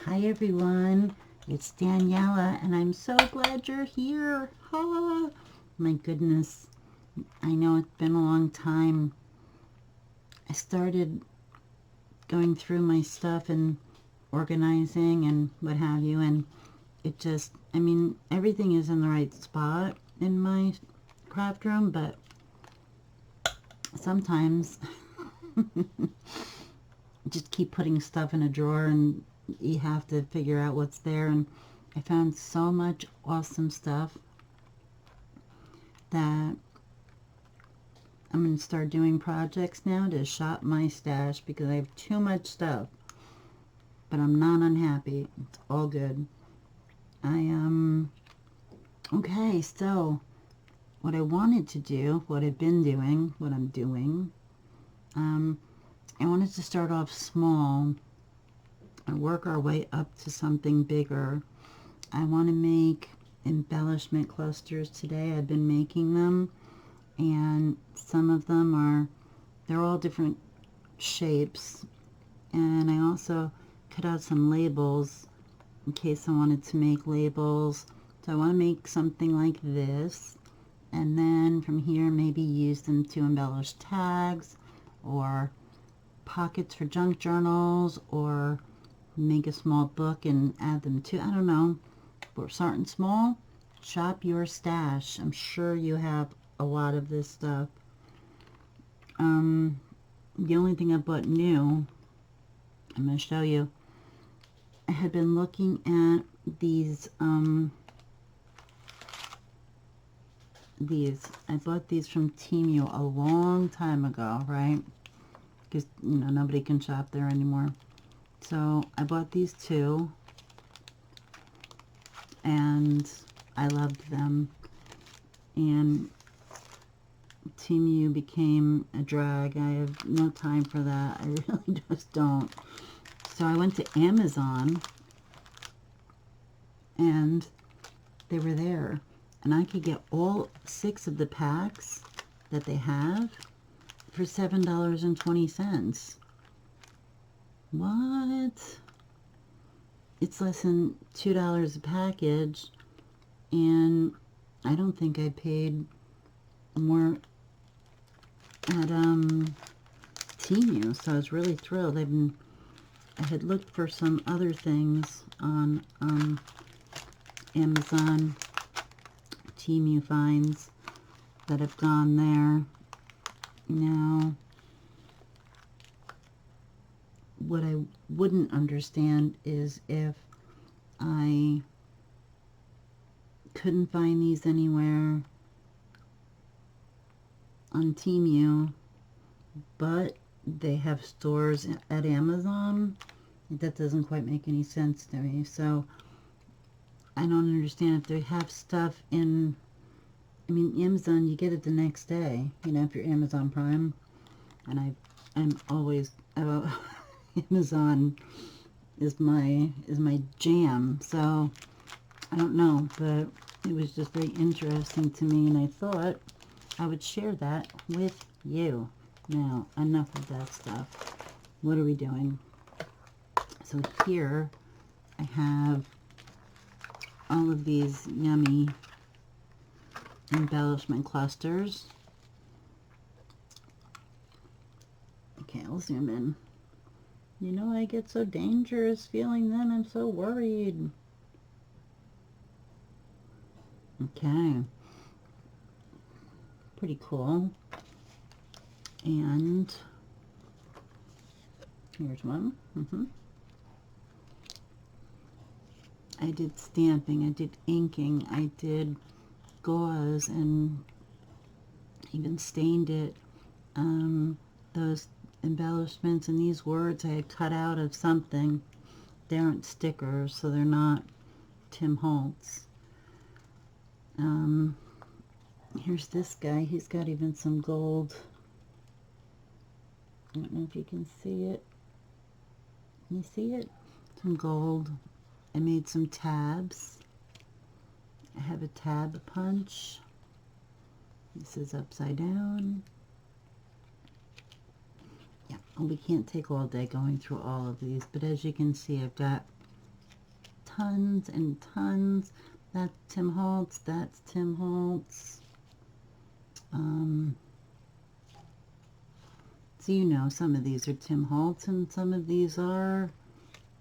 Hi everyone, it's Daniella and I'm so glad you're here. Ah, my goodness, I know it's been a long time. I started going through my stuff and organizing and what have you, and it just, everything is in the right spot in my craft room, but sometimes just keep putting stuff in a drawer and you have to figure out what's there. And I found so much awesome stuff that I'm going to start doing projects now to shop my stash because I have too much stuff. But I'm not unhappy. It's all good. Okay, so what I wanted to do, what I've been doing, what I'm doing, I wanted to start off small and work our way up to something bigger. I want to make embellishment clusters today. I've been making them, and some of them they're all different shapes, and I also cut out some labels in case I wanted to make labels. So I want to make something like this, and then from here maybe use them to embellish tags or pockets for junk journals, or make a small book and add them to, I don't know. We're starting small. Shop your stash. I'm sure you have a lot of this stuff. The only thing I bought new, I'm going to show you. I had been looking at these. I bought these from Temu a long time ago, right? Because nobody can shop there anymore. So I bought these two, and I loved them. And Temu became a drag. I have no time for that. I really just don't. So I went to Amazon, and they were there. And I could get all 6 of the packs that they have for $7.20. What? It's less than $2 a package, and I don't think I paid more at Temu, so I was really thrilled. I had looked for some other things on Amazon, Temu finds that have gone there. Now, what I wouldn't understand is if I couldn't find these anywhere on Temu, but they have stores at Amazon. That doesn't quite make any sense to me. So I don't understand if they have stuff in, Amazon, you get it the next day, if you're Amazon Prime. And I'm always, Amazon is my jam. So I don't know, but it was just very interesting to me, and I thought I would share that with you. Now, enough of that stuff. What are we doing? So here I have all of these yummy embellishment clusters. Okay, I'll zoom in. I get so dangerous feeling then. I'm so worried. Okay. Pretty cool. And here's one. I did stamping, I did inking, I did gauze, and even stained it. Those embellishments and these words I had cut out of something. They aren't stickers, so they're not Tim Holtz. Here's this guy. He's got even some gold. I don't know if you can see it. Can you see it? Some gold. I made some tabs. I have a tab punch. This is upside down. Yeah, well, we can't take all day going through all of these, but as you can see, I've got tons and tons. That's Tim Holtz. That's Tim Holtz. So you know, some of these are Tim Holtz and some of these are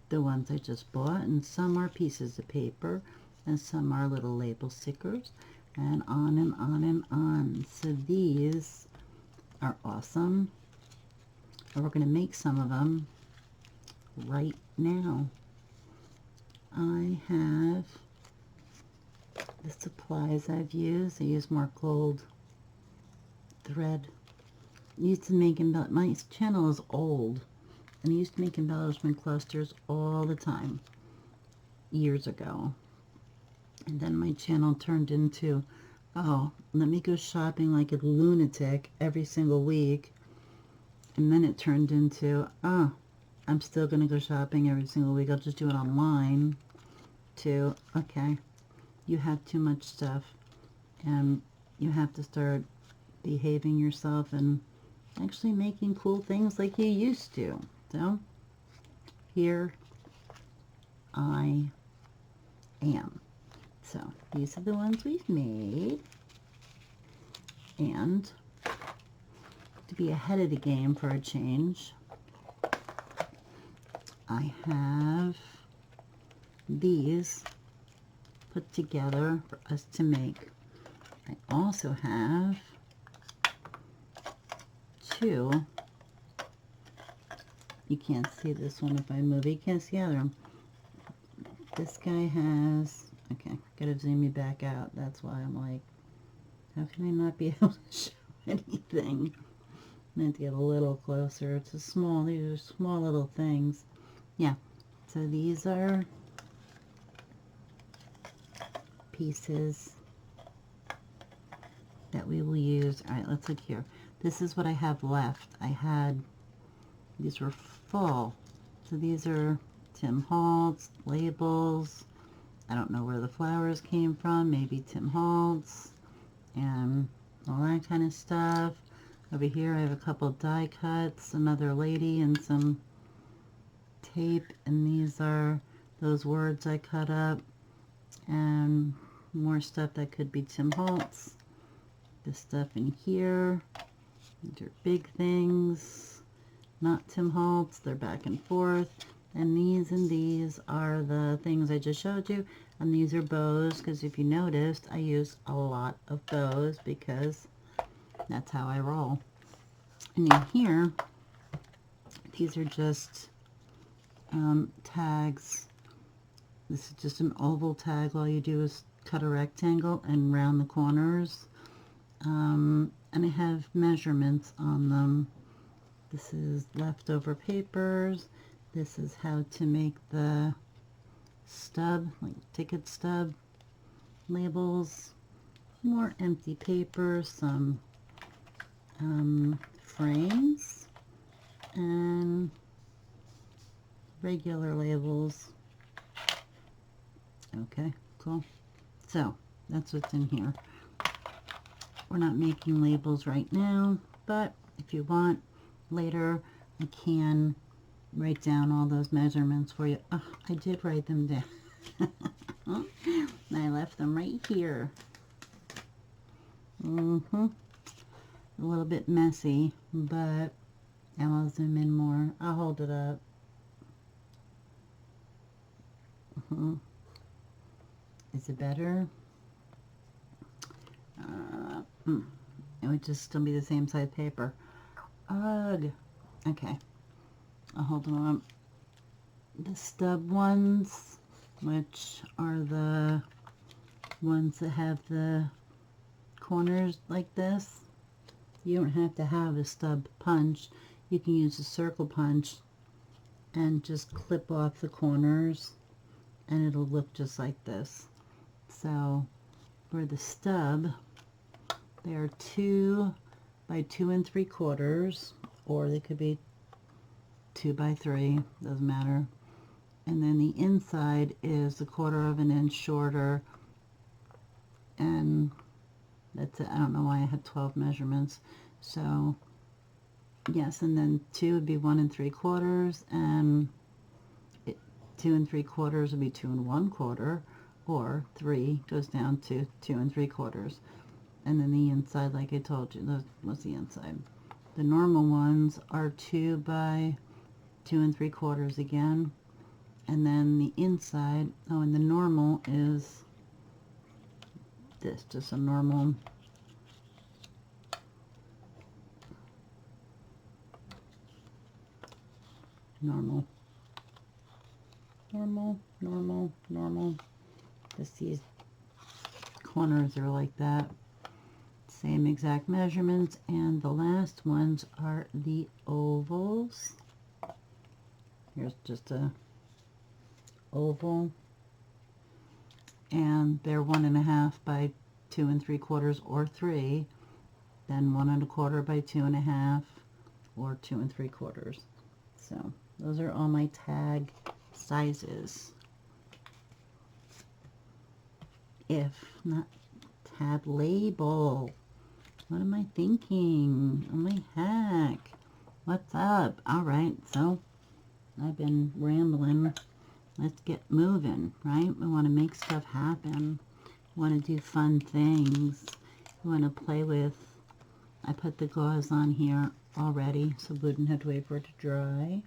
the ones I just bought, and some are pieces of paper and some are little label stickers, and on and on and on. So these are awesome, and we're going to make some of them right now. I have the supplies I've used. I use more gold thread. I used to make my channel is old, and I used to make embellishment clusters all the time years ago. And then my channel turned into, oh, let me go shopping like a lunatic every single week. And then it turned into, oh, I'm still going to go shopping every single week. I'll just do it online. To, okay, you have too much stuff and you have to start behaving yourself and actually making cool things like you used to. So here I am. So these are the ones we've made, and to be ahead of the game for a change, I have these put together for us to make. I also have two. You can't see this one if I move it. You can't see either of them. This guy has, okay, gotta zoom you back out. That's why I'm like, how can I not be able to show anything? I have to get a little closer. It's a small, these are small little things. Yeah, so these are pieces that we will use. All right, let's look here. This is what I have left. These were full. So these are Tim Holtz labels. I don't know where the flowers came from. Maybe Tim Holtz and all that kind of stuff. Over here I have a couple die cuts, another lady, and some tape. And these are those words I cut up. And more stuff that could be Tim Holtz. This stuff in here. These are big things. Not Tim Holtz. They're back and forth. And these are the things I just showed you. And these are bows, because if you noticed, I use a lot of bows because that's how I roll. And in here, these are just tags. This is just an oval tag. All you do is cut a rectangle and round the corners. And I have measurements on them. This is leftover papers. This is how to make the stub, like ticket stub labels. More empty paper, some frames, and regular labels. Okay, cool. So that's what's in here. We're not making labels right now, but if you want later, I can write down all those measurements for you. Oh, I did write them down. I left them right here. A little bit messy, but I'll zoom in more. I'll hold it up. Is it better? It would just still be the same size paper. Ugh. Okay. I'll hold them up. The stub ones, which are the ones that have the corners like this. You don't have to have a stub punch. You can use a circle punch and just clip off the corners and it'll look just like this. So for the stub, they are 2 by 2 3/4, or they could be 2 by 3, doesn't matter. And then the inside is 1/4 of an inch shorter, and that's it. I don't know why I had 12 measurements. So yes, and then 2 would be 1 3/4, and 2 3/4 would be 2 1/4, or 3 goes down to 2 3/4. And then the inside, like I told you, what's the inside? The normal ones are 2 by 2 3/4 again. And then the inside, oh, and the normal is this, just a normal normal. Just these corners are like that. Same exact measurements. And the last ones are the ovals. Here's just a oval. And they're 1 1/2 by 2 3/4 or 3. Then 1 1/4 by 2 1/2 or 2 3/4. So those are all my tag sizes. If not tab label. What am I thinking? Oh my heck. What's up? All right, so I've been rambling. Let's get moving, right? We want to make stuff happen. We want to do fun things. We want to play with. I put the gauze on here already, so we wouldn't have to wait for it to dry.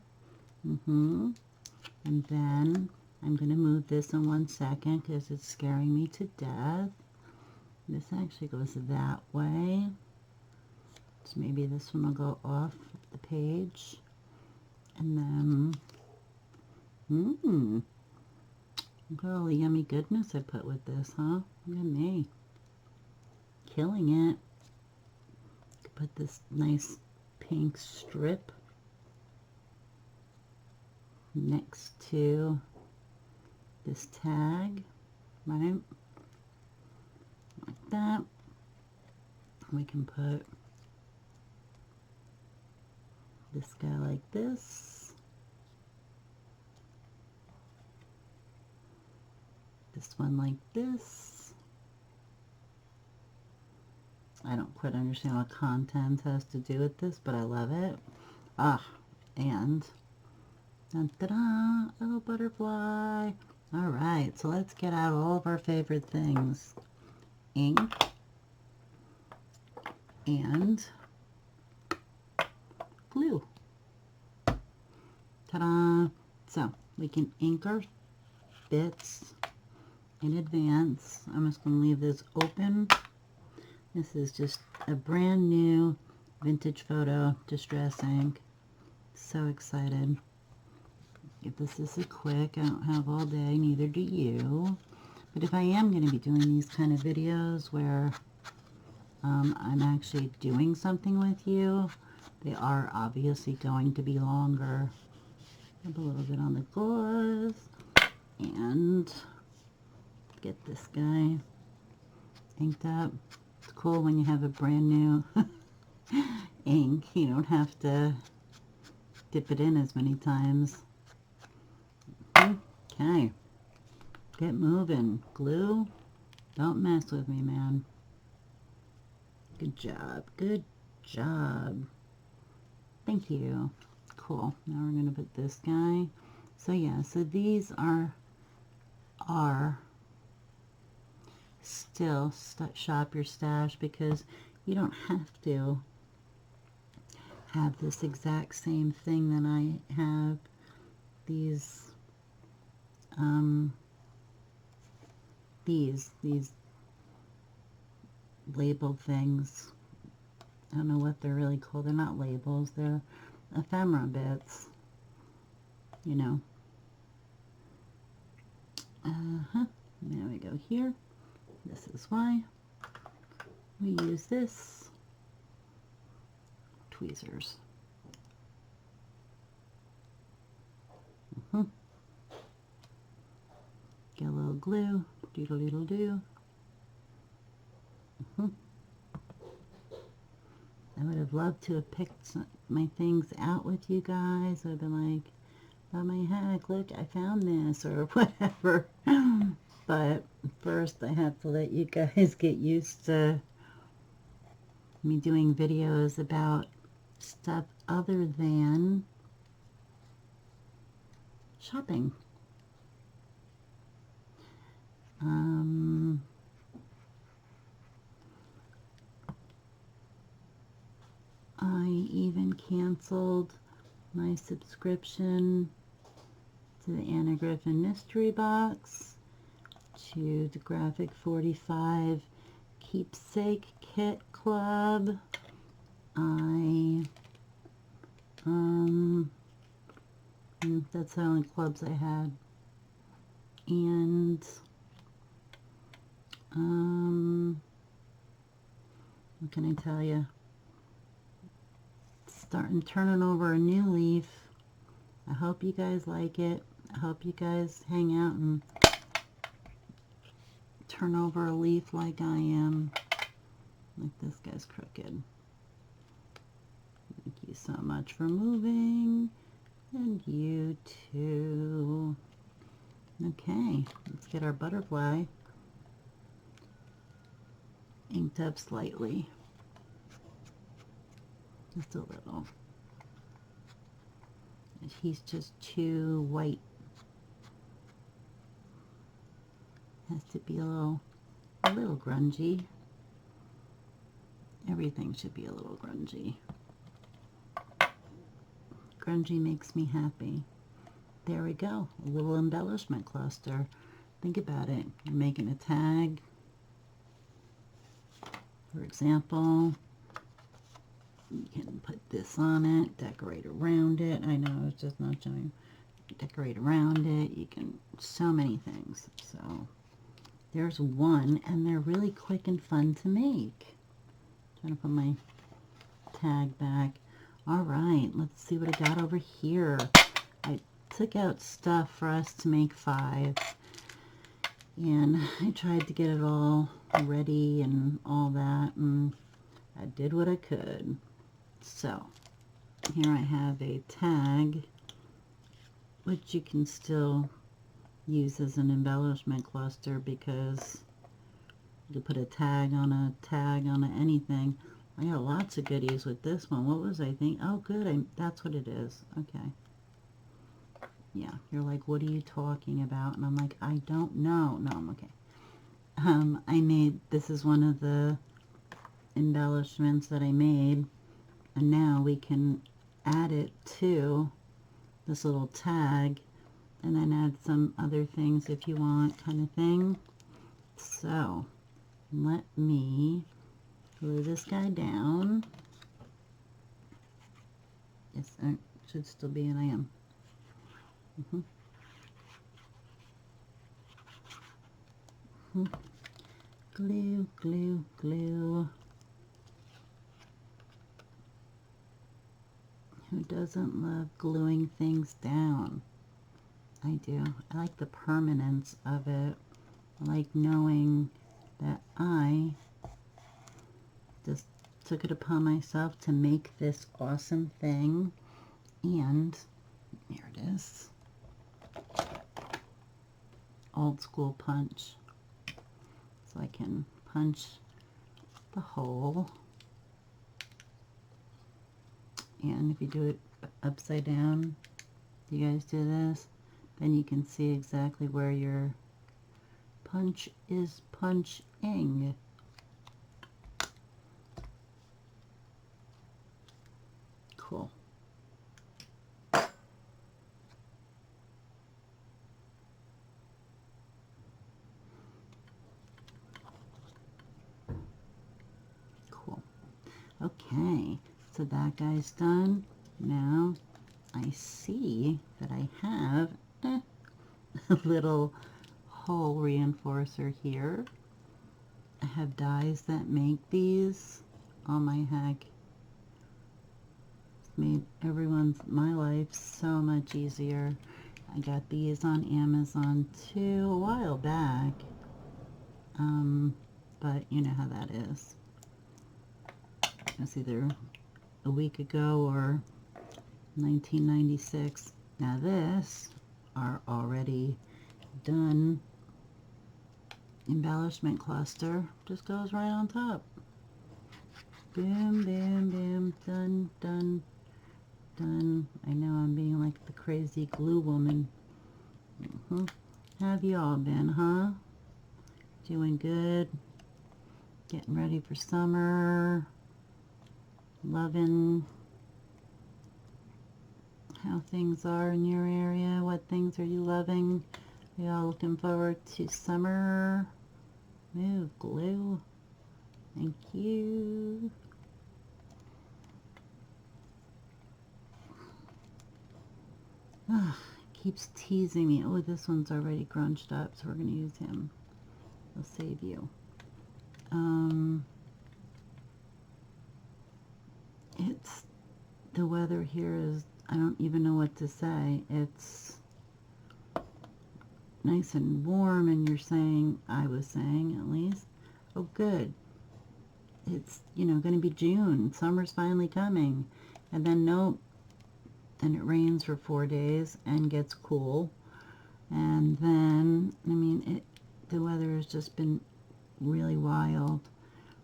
And then I'm going to move this in 1 second because it's scaring me to death. This actually goes that way. So maybe this one will go off the page. And then, look at all the yummy goodness I put with this, huh? Look at me. Killing it. Put this nice pink strip next to this tag, right? Like that. We can put this guy like this. This one like this. I don't quite understand what content has to do with this, but I love it. And da-da-da, a little butterfly. All right, so let's get out all of our favorite things. Ink and glue. Ta-da! So we can ink our bits in advance. I'm just going to leave this open. This is just a brand new vintage photo distress ink. So excited. If this is a quick, I don't have all day, neither do you. But if I am going to be doing these kind of videos where I'm actually doing something with you, they are obviously going to be longer. Put a little bit on the gauze and get this guy inked up. It's cool when you have a brand new ink. You don't have to dip it in as many times. Okay. Get moving. Glue. Don't mess with me, man. Good job. Good job. Thank you. Cool. Now we're going to put this guy. So yeah, so these are still shop your stash, because you don't have to have this exact same thing that I have. These labeled things. I don't know what they're really called. They're not labels. They're ephemera bits. You know. There we go here. This is why we use this. Tweezers. Get a little glue. Doodle-doodle-doo. I would have loved to have picked my things out with you guys. I would have been like, oh my heck, look, I found this, or whatever. But first I have to let you guys get used to me doing videos about stuff other than shopping. I even canceled my subscription to the Anna Griffin Mystery Box, to the Graphic 45 Keepsake Kit Club. That's the only clubs I had. And what can I tell you? Turning over a new leaf. I hope you guys like it. I hope you guys hang out and turn over a leaf like I am. Like this guy's crooked. Thank you so much for moving. And you too. Okay, let's get our butterfly inked up slightly. Just a little. He's just too white. Has to be a little grungy. Everything should be a little grungy. Grungy makes me happy. There we go. A little embellishment cluster. Think about it. You're making a tag. For example, you can put this on it, decorate around it. I know it's just not showing. Decorate around it. You can, so many things. So there's one, and they're really quick and fun to make. Trying to put my tag back. All right, let's see what I got over here. I took out stuff for us to make 5, and I tried to get it all ready and all that, and I did what I could. So here I have a tag, which you can still use as an embellishment cluster, because you put a tag on anything. I got lots of goodies with this one. What was I think? Oh, good. That's what it is. Okay. Yeah, you're like, what are you talking about? And I'm like, I don't know. No, I'm okay. I made, this is one of the embellishments that I made, and now we can add it to this little tag, and then add some other things if you want, kind of thing. So let me glue this guy down. Yes, I should still be, and I am. Glue, glue, glue. Who doesn't love gluing things down? I do. I like the permanence of it. I like knowing that I just took it upon myself to make this awesome thing. And here it is. Old school punch. So I can punch the hole. And if you do it upside down, you guys do this, then you can see exactly where your punch is punching. Cool. Cool. Okay, so that guy's done. Now I see that I have a little hole reinforcer here. I have dies that make these. Oh my heck. It's made my life so much easier. I got these on Amazon too a while back. But you know how that is. It's either a week ago or 1996. Now this are already done embellishment cluster. Just goes right on top. Boom, boom, boom, done, done, done. I know I'm being like the crazy glue woman. Have you all been, huh? Doing good. Getting ready for summer. Loving how things are in your area. What things are you loving? We all looking forward to summer. Move, glue. Thank you. Keeps teasing me. Oh, this one's already grunched up, so we're going to use him. I'll save you. It's, the weather here is, I don't even know what to say. It's nice and warm, and you're saying, I was saying at least, oh good, it's, you know, going to be June, summer's finally coming, and then nope, then it rains for 4 days and gets cool, and then, I mean, the weather has just been really wild.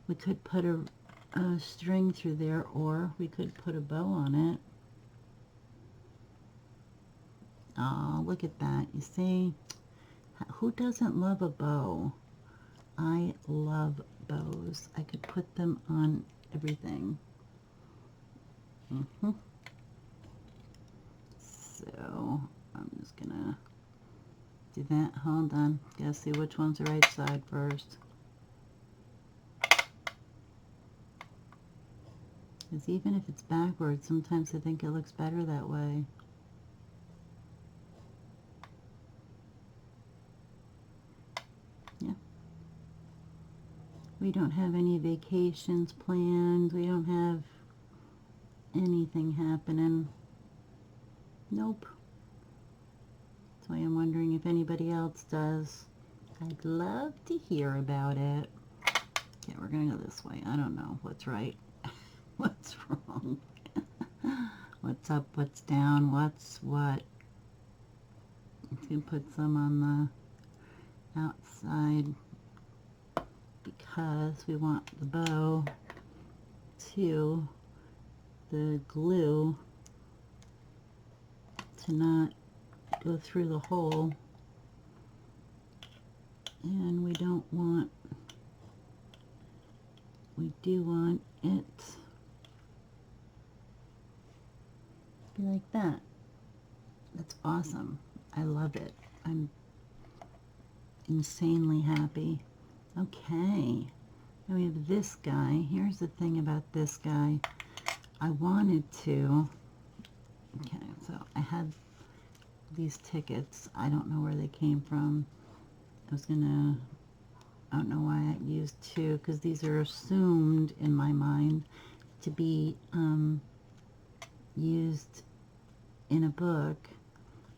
We could put a string through there, or we could put a bow on it. Oh, look at that. You see? Who doesn't love a bow? I love bows. I could put them on everything. So, I'm just gonna do that. Hold on. Gotta see which one's the right side first. Because even if it's backwards, sometimes I think it looks better that way. Yeah. We don't have any vacations planned. We don't have anything happening. Nope. So I am wondering if anybody else does. I'd love to hear about it. Okay, we're going to go this way. I don't know what's right. What's wrong? What's up, what's down, what's what? You can put some on the outside because we want the bow to the glue to not go through the hole, and we don't want, we do want it be like that. That's awesome. I love it. I'm insanely happy. Okay, now we have this guy. Here's the thing about this guy. I wanted to, okay, so I had these tickets. I don't know where they came from. I was gonna, I don't know why I used two, because these are assumed in my mind to be used in a book,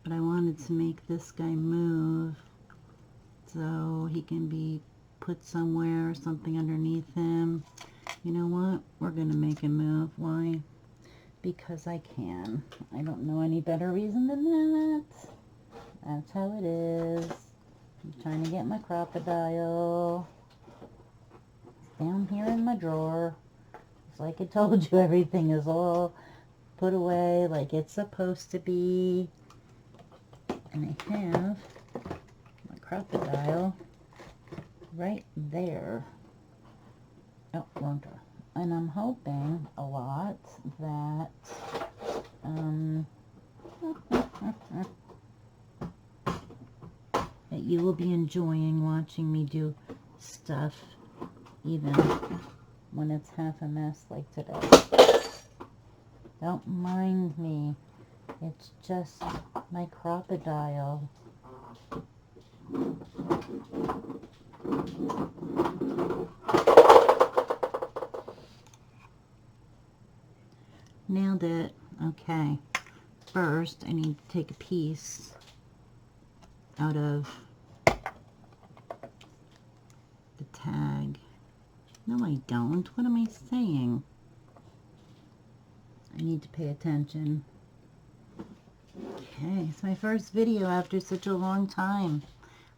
but I wanted to make this guy move so he can be put somewhere, something underneath him. You know what? We're gonna make him move. Why? Because I can. I don't know any better reason than that. That's how it is. I'm trying to get my crocodile. It's down here in my drawer. It's like I told you, everything is all put away like it's supposed to be. And I have my crocodile right there. Oh, wrong drawer. And I'm hoping a lot that that you will be enjoying watching me do stuff, even when it's half a mess like today. Don't mind me. It's just my crocodile. Nailed it. Okay. First, I need to take a piece out of the tag. No, I don't. What am I saying? I need to pay attention. Okay, it's my first video after such a long time.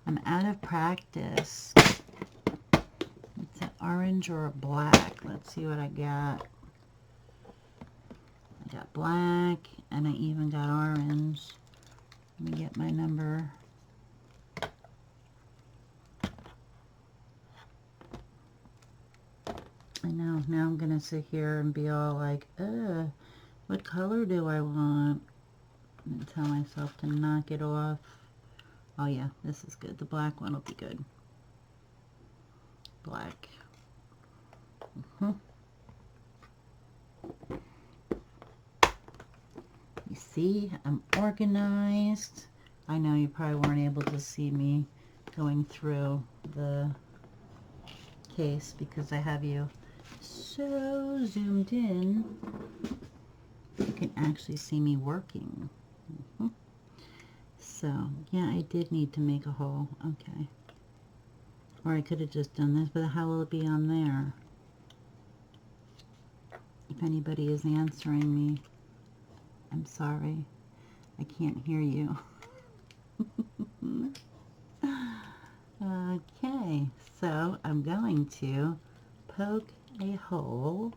I'm out of practice. It's an orange or a black. Let's see what I got. I got black, and I even got orange. Let me get my number. now I'm gonna sit here and be all like, what color do I want? And tell myself to knock it off. Oh yeah, this is good. The black one will be good. Black. You see, I'm organized. I know you probably weren't able to see me going through the case because I have you so zoomed in. You can actually see me working. So, yeah, I did need to make a hole. Okay. Or I could have just done this, but how will it be on there? If anybody is answering me, I'm sorry. I can't hear you. Okay, so I'm going to poke a hole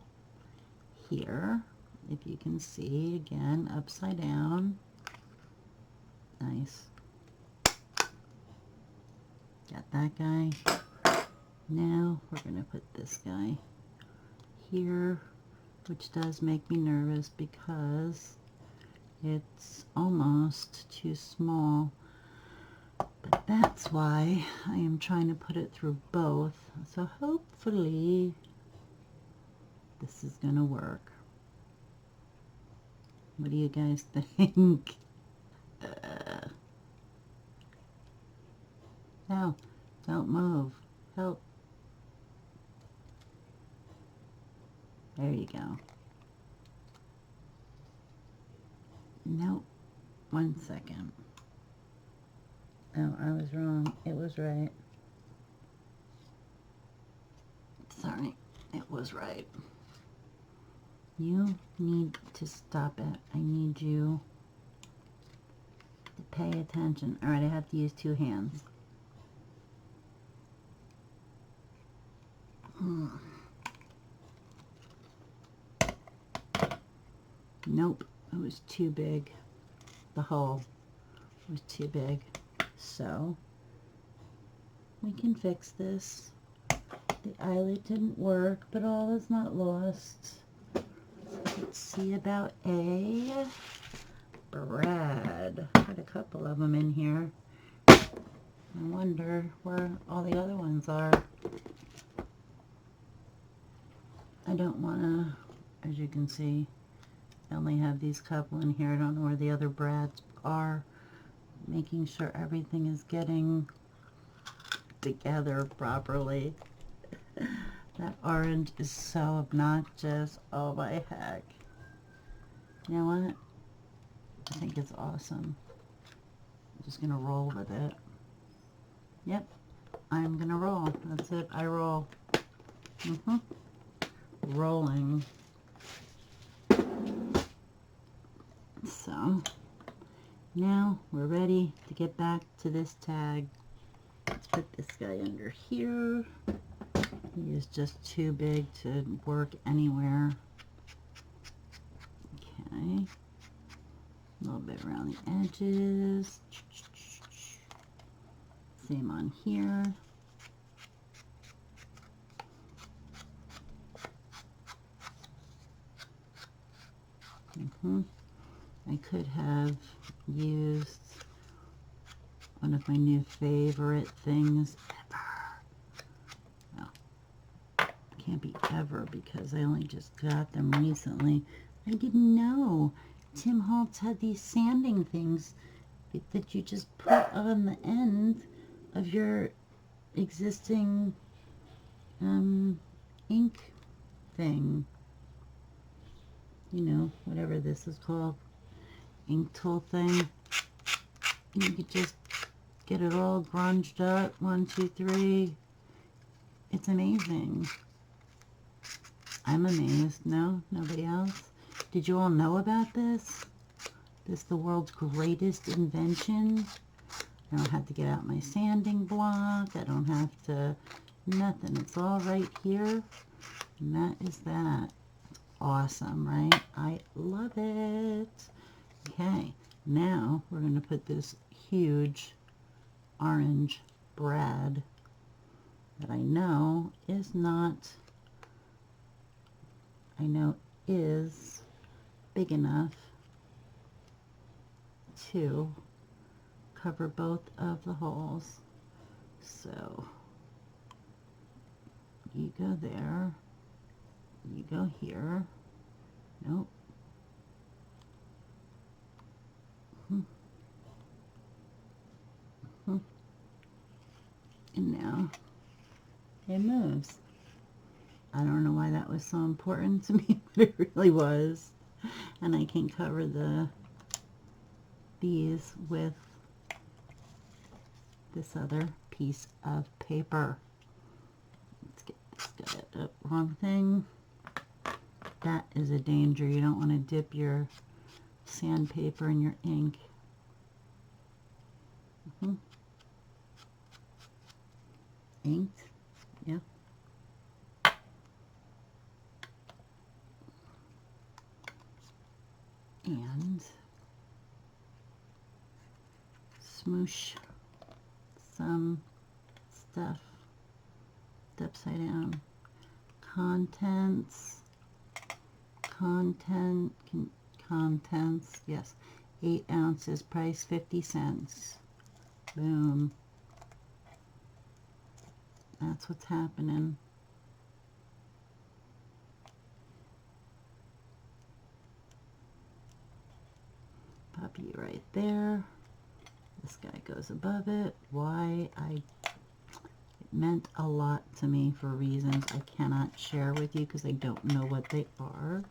here. If you can see, again, upside down. Nice. Got that guy. Now we're going to put this guy here, which does make me nervous because it's almost too small. But that's why I am trying to put it through both. So hopefully this is going to work. What do you guys think? No, don't move. Help. There you go. Nope. 1 second. Oh, I was wrong. It was right. Sorry. It was right. You need to stop it. I need you to pay attention. All right, I have to use 2 hands. Nope, it was too big. The hole was too big. So, we can fix this. The eyelet didn't work, but all is not lost. So let's see about a brad. Got a couple of them in here. I wonder where all the other ones are. I don't want to, as you can see, I only have these couple in here. I don't know where the other brads are. Making sure everything is getting together properly. That orange is so obnoxious. Oh my heck. You know what? I think it's awesome. I'm just going to roll with it. Yep. I'm going to roll. That's it. I roll. Rolling. So, now we're ready to get back to this tag. Let's put this guy under here. He is just too big to work anywhere. Okay. A little bit around the edges. Same on here. I could have used one of my new favorite things ever. Well, can't be ever because I only just got them recently. I didn't know Tim Holtz had these sanding things that you just put on the end of your existing ink thing. You know, whatever this is called, ink tool thing. You could just get it all grunged up. 1, 2, 3. It's amazing. I'm amazed. No? Nobody else? Did you all know about this? This is the world's greatest invention. I don't have to get out my sanding block. I don't have to, nothing. It's all right here. And that is that. Awesome, right? I love it. Okay, now we're going to put this huge orange brad that I know is not I know is big enough to cover both of the holes. So you go there, you go here, nope. And now it moves. I don't know why that was so important to me, but it really was. And I can cover these with this other piece of paper. Let's get this guy up. Wrong thing. That is a danger. You don't want to dip your sandpaper in your ink. Inked. Yeah. And smoosh some stuff upside down. Contents, yes, 8 ounces, price 50 cents. Boom. That's what's happening. Pop you right there. This guy goes above it. Why? It meant a lot to me for reasons I cannot share with you because I don't know what they are.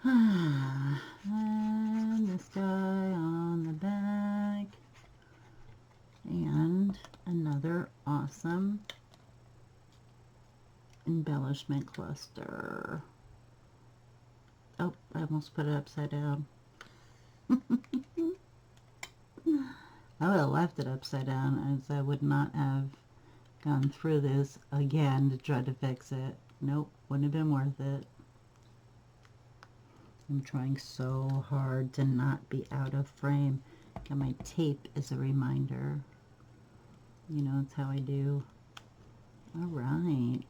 And this guy on the back. And another awesome embellishment cluster. Oh, I almost put it upside down. I would have left it upside down, as I would not have gone through this again to try to fix it. Nope, wouldn't have been worth it. I'm trying so hard to not be out of frame. Got my tape as a reminder. You know, it's how I do. All right.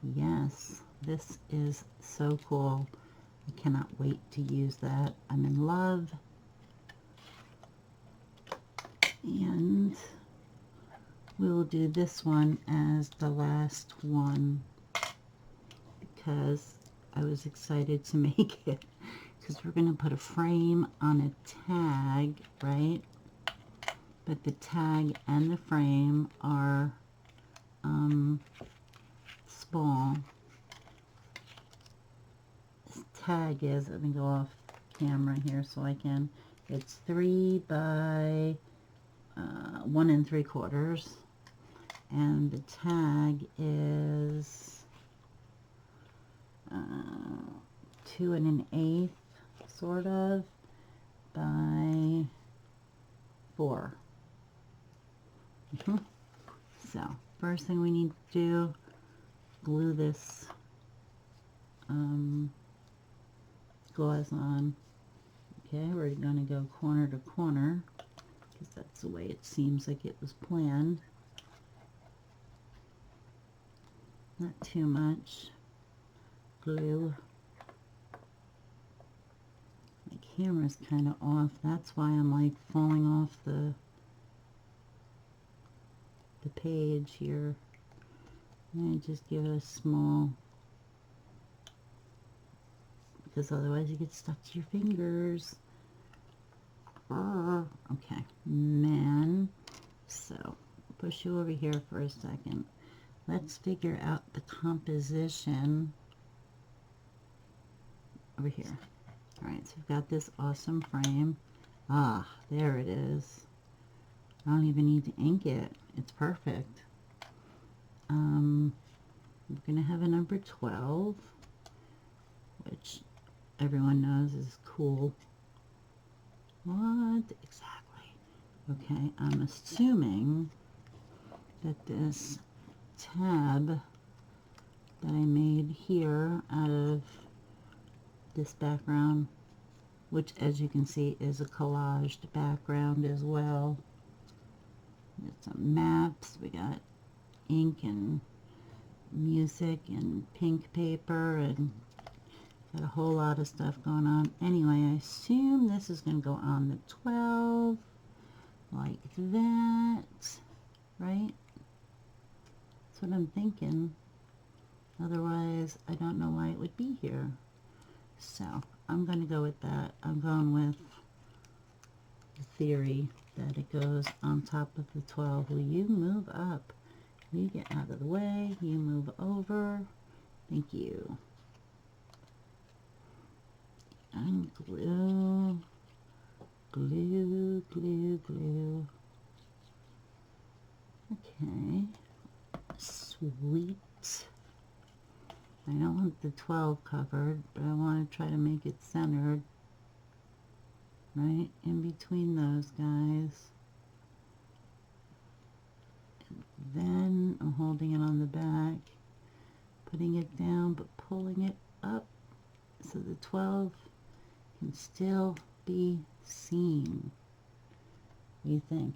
Yes, this is so cool. I cannot wait to use that. I'm in love. And we'll do this one as the last one because I was excited to make it, because we're going to put a frame on a tag, right? But the tag and the frame are small. This tag is, let me go off camera here so I can, it's 3 by 1 3/4, and the tag is 2 1/8, sort of, by 4. So first thing we need to do, glue this gauze on. Okay, we're going to go corner to corner, because that's the way it seems like it was planned. Not too much glue. My camera's kind of off. That's why I'm like falling off the page here. And I just give it a small, because otherwise it gets stuck to your fingers. Okay, man. So push you over here for a second. Let's figure out the composition over here. All right, so we've got this awesome frame. Ah, there it is. I don't even need to ink it. It's perfect. We're going to have a number 12, which everyone knows is cool. What exactly? Okay, I'm assuming that this tab that I made here out of this background, which as you can see is a collaged background as well. There's some maps, we got ink and music and pink paper and got a whole lot of stuff going on. Anyway, I assume this is going to go on the 12 like that, right? That's what I'm thinking. Otherwise, I don't know why it would be here. So I'm going to go with that. I'm going with the theory that it goes on top of the 12. Will you move up? You get out of the way. You move over. Thank you. And glue, glue, glue, glue. Okay, sweet. I don't want the 12 covered, but I want to try to make it centered, right in between those guys. And then I'm holding it on the back, putting it down, but pulling it up so the 12 can still be seen. What do you think?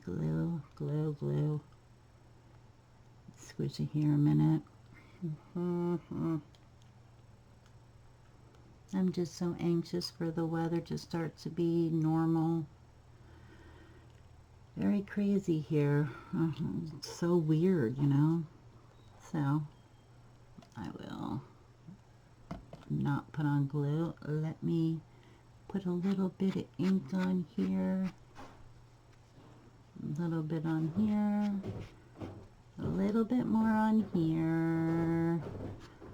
Glue, glue, glue. Squish it here a minute. I'm just so anxious for the weather to start to be normal. Very crazy here. It's so weird, you know. So I will not put on glue. Let me put a little bit of ink on here, a little bit on here, a little bit more on here.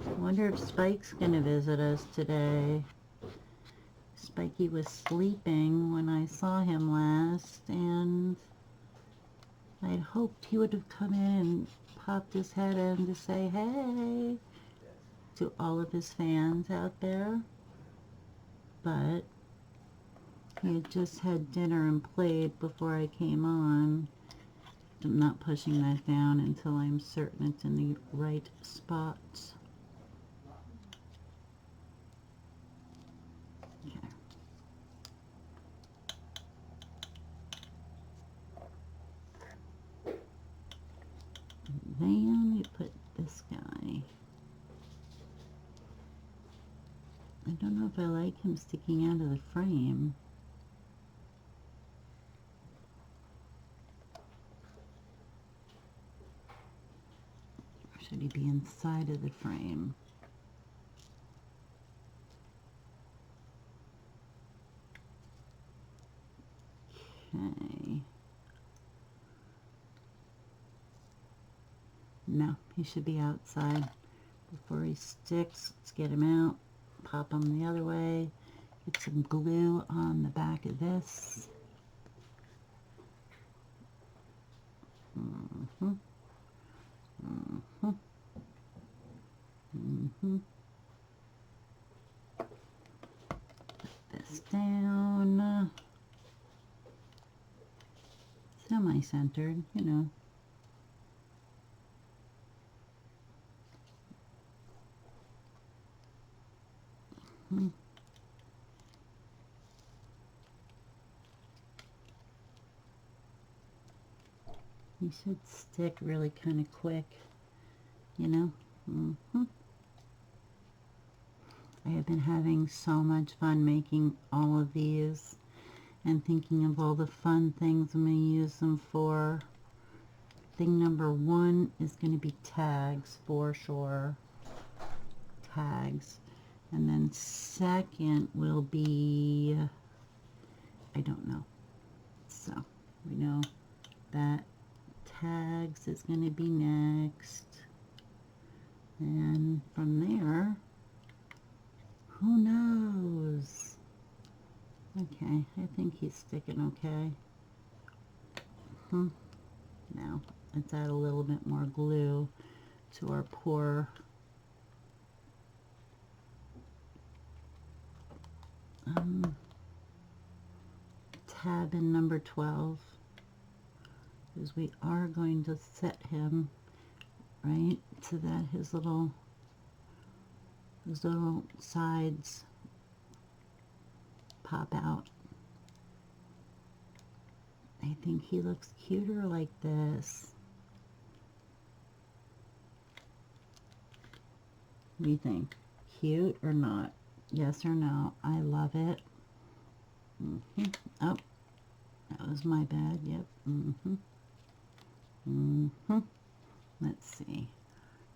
I wonder if Spike's gonna visit us today. Spikey was sleeping when I saw him last, and I'd hoped he would have come in and popped his head in to say hey to all of his fans out there, but he had just had dinner and played before I came on. I'm not pushing that down until I'm certain it's in the right spot. Okay. And then we put this guy. I don't know if I like him sticking out of the frame. Or should he be inside of the frame? Okay. No, he should be outside. Before he sticks, let's get him out. Pop him the other way. Get some glue on the back of this. Put this down. Semi-centered, you know. He should stick really kind of quick, you know. I have been having so much fun making all of these and thinking of all the fun things I'm going to use them for. Thing number one is going to be tags for sure. Tags. And then second will be, I don't know. So we know that tags is going to be next. And from there, who knows? Okay, I think he's sticking okay. Now, let's add a little bit more glue to our poor tab in number 12, because we are going to set him right so that his little sides pop out. I think he looks cuter like this. What do you think? Cute or not? Yes or no? I love it. Oh, that was my bad. Yep. Let's see.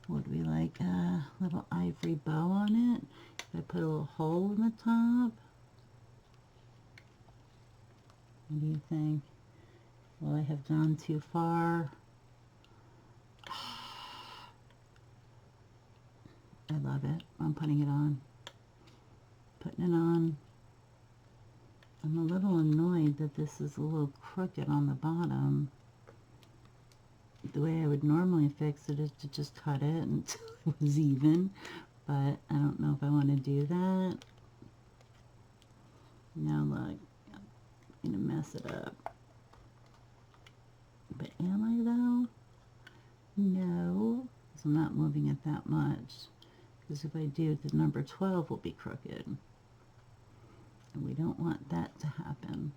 Would we like a little ivory bow on it? If I put a little hole in the top? What do you think? Will I have gone too far? I love it. I'm putting it on. Putting it on. I'm a little annoyed that this is a little crooked on the bottom. The way I would normally fix it is to just cut it until it was even, but I don't know if I want to do that. Now look, I'm going to mess it up. But am I though? No, because I'm not moving it that much. Because if I do, the number 12 will be crooked. And we don't want that to happen.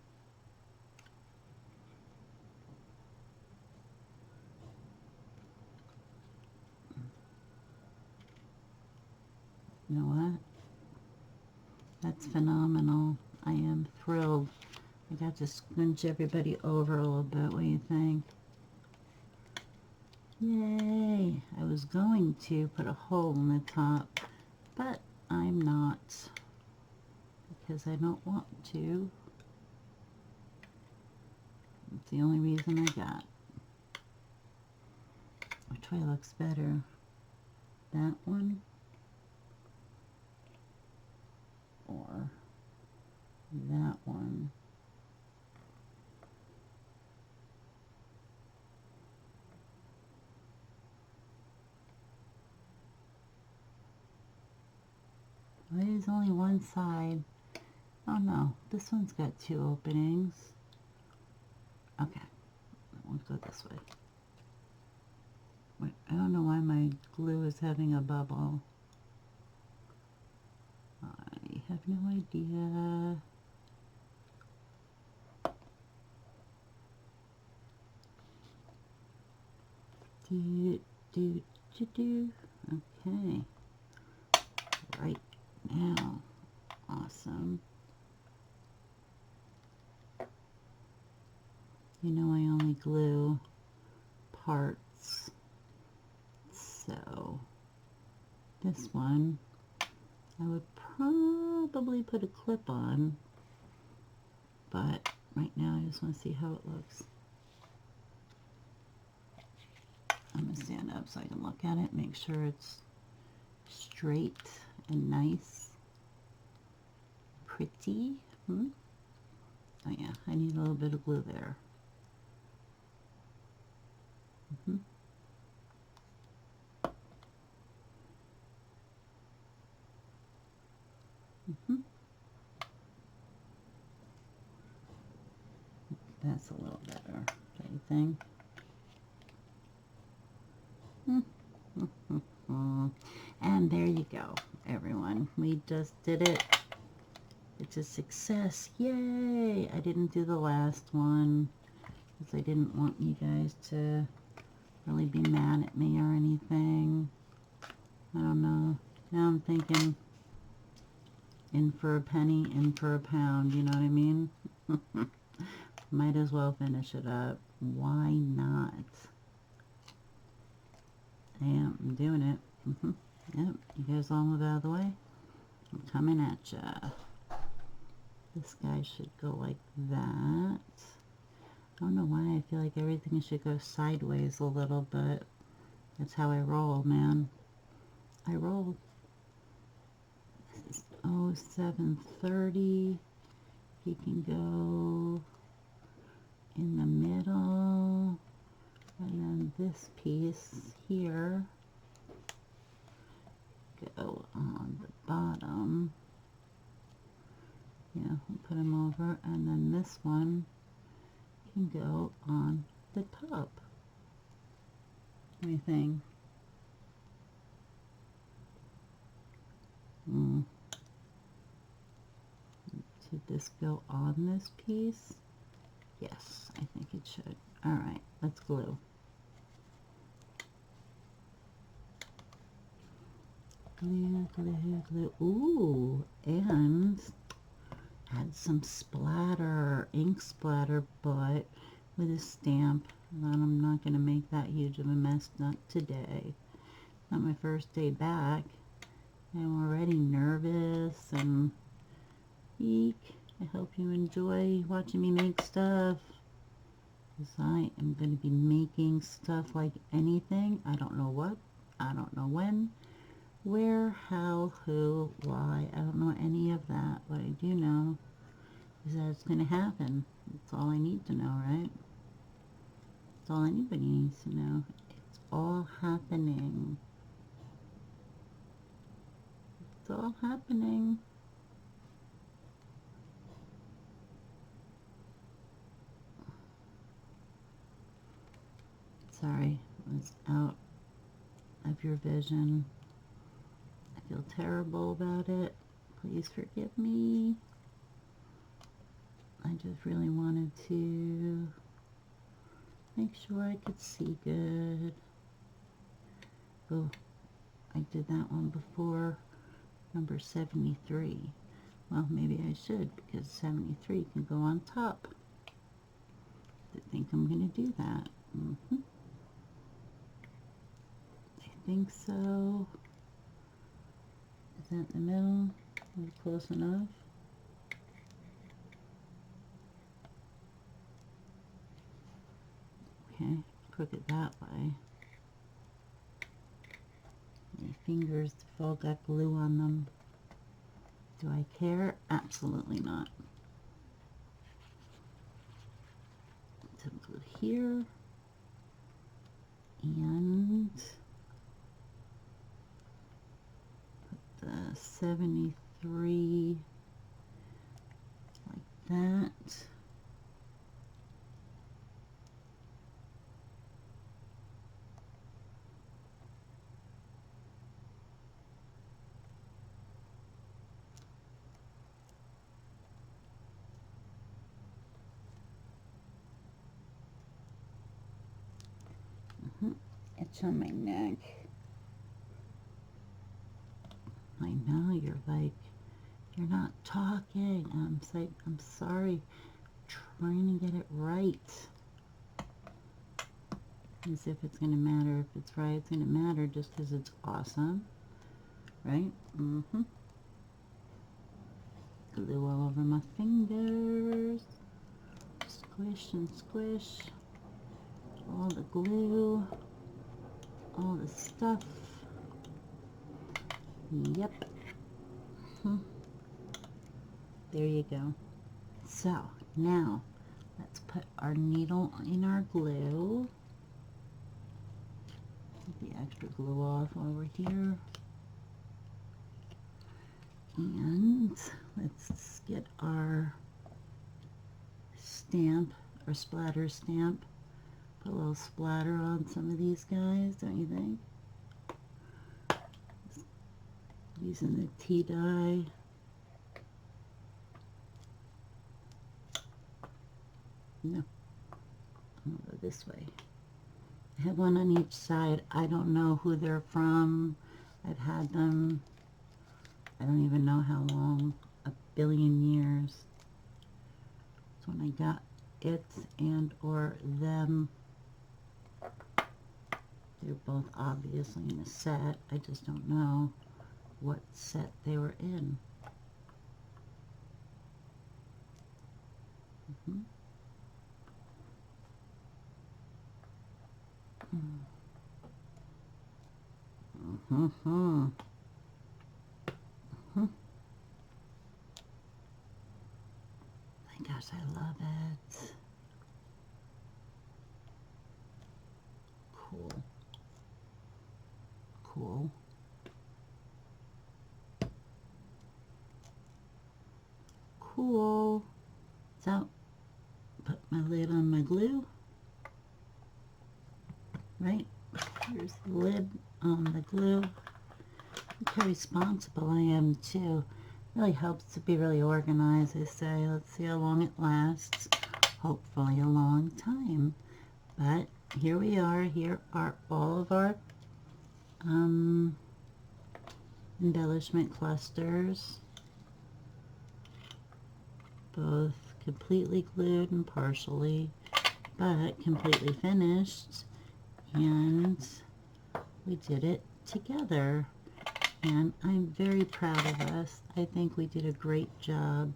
You know what? That's phenomenal. I am thrilled. I got to scrunch everybody over a little bit. What do you think? Yay! I was going to put a hole in the top, but I'm not, because I don't want to. It's the only reason I got. Which way looks better? That one? Or that one? There's only one side. Oh no, this one's got two openings. Okay, we'll go this way. Wait, I don't know why my glue is having a bubble. I have no idea. Okay. Right now. Awesome. You know I only glue parts. So this one I would probably put a clip on, but right now I just want to see how it looks. I'm going to stand up so I can look at it, make sure it's straight and nice, pretty. Oh yeah, I need a little bit of glue there. That's a little better, don't you think? And there you go, everyone. We just did it. It's a success. Yay! I didn't do the last one because I didn't want you guys to really be mad at me or anything. I don't know. Now I'm thinking in for a penny, in for a pound. You know what I mean? Might as well finish it up. Why not? Yeah, I'm doing it. Yep, you guys all move out of the way. I'm coming at ya. This guy should go like that. I don't know why I feel like everything should go sideways a little bit. That's how I roll, man. I roll. This is 0730. He can go in the middle. And then this piece here go on the bottom. Yeah, we'll put him over, and then this one can go on the top. What do you think? Should this go on this piece? Yes, I think it should. All right, let's glue. Glue, glue, glue. Ooh, and had some splatter, ink splatter, but with a stamp. And I'm not going to make that huge of a mess, not today. Not my first day back. I'm already nervous and eek. I hope you enjoy watching me make stuff. Because I am going to be making stuff like anything. I don't know what. I don't know when. Where, how, who, why. I don't know any of that. What I do know is that it's going to happen. That's all I need to know, right? That's all anybody needs to know. It's all happening. It's all happening. Sorry, I was out of your vision. I feel terrible about it. Please forgive me. I just really wanted to make sure I could see good. Oh, I did that one before. Number 73. Well, maybe I should, because 73 can go on top. I think I'm going to do that. I think so. Is that in the middle? Is it close enough? Okay, crook it that way. My fingers have all got glue on them. Do I care? Absolutely not. Some glue here. And put the 73 like that. It's on my neck. I know, you're like, you're not talking. I'm sorry. Trying to get it right. As if it's going to matter. If it's right, it's going to matter just because it's awesome. Right? Glue all over my fingers. Squish and squish. All the glue. All the stuff. Yep. There you go. So, now, let's put our needle in our glue. Get the extra glue off while we're here. And let's get our stamp, our splatter stamp. Put a little splatter on some of these guys, don't you think? Using the tea dye. No, I'm gonna go this way. I have one on each side. I don't know who they're from. I've had them, I don't even know how long, a billion years. So when I got it and or them, they're both obviously in a set. I just don't know what set they were in. My gosh, I love it. Cool. Cool. Cool. So, put my lid on my glue. Right? Here's the lid on the glue. Look how responsible I am too. Really helps to be really organized, I say. Let's see how long it lasts. hopefully a long time. But here we are. Here are all of our embellishment clusters, both completely glued and partially, but completely finished, and we did it together, and I'm very proud of us. I think we did a great job,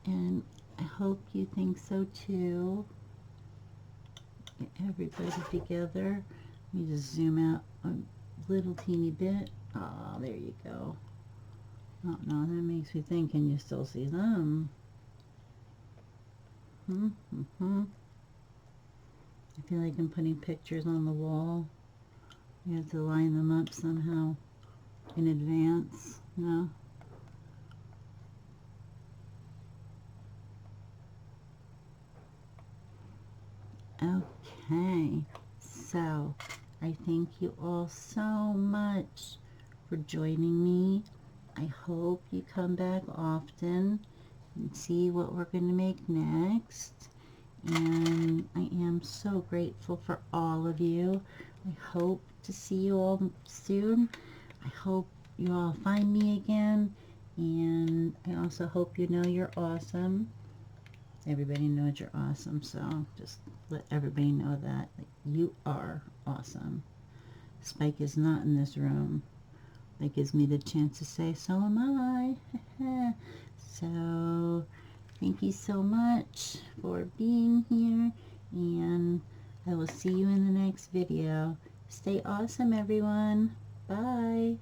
and I hope you think so too. Get everybody together. Let me just zoom out a little teeny bit. Oh, there you go. Oh no, that makes me think, can you still see them? I feel like I'm putting pictures on the wall. You have to line them up somehow in advance. No? Okay, so I thank you all so much for joining me. I hope you come back often and see what we're going to make next. And I am so grateful for all of you. I hope to see you all soon. I hope you all find me again. And I also hope you know you're awesome. Everybody knows you're awesome, so just let everybody know that you are awesome. Spike is not in this room. That gives me the chance to say, so am I. So, thank you so much for being here, and I will see you in the next video. Stay awesome, everyone. Bye.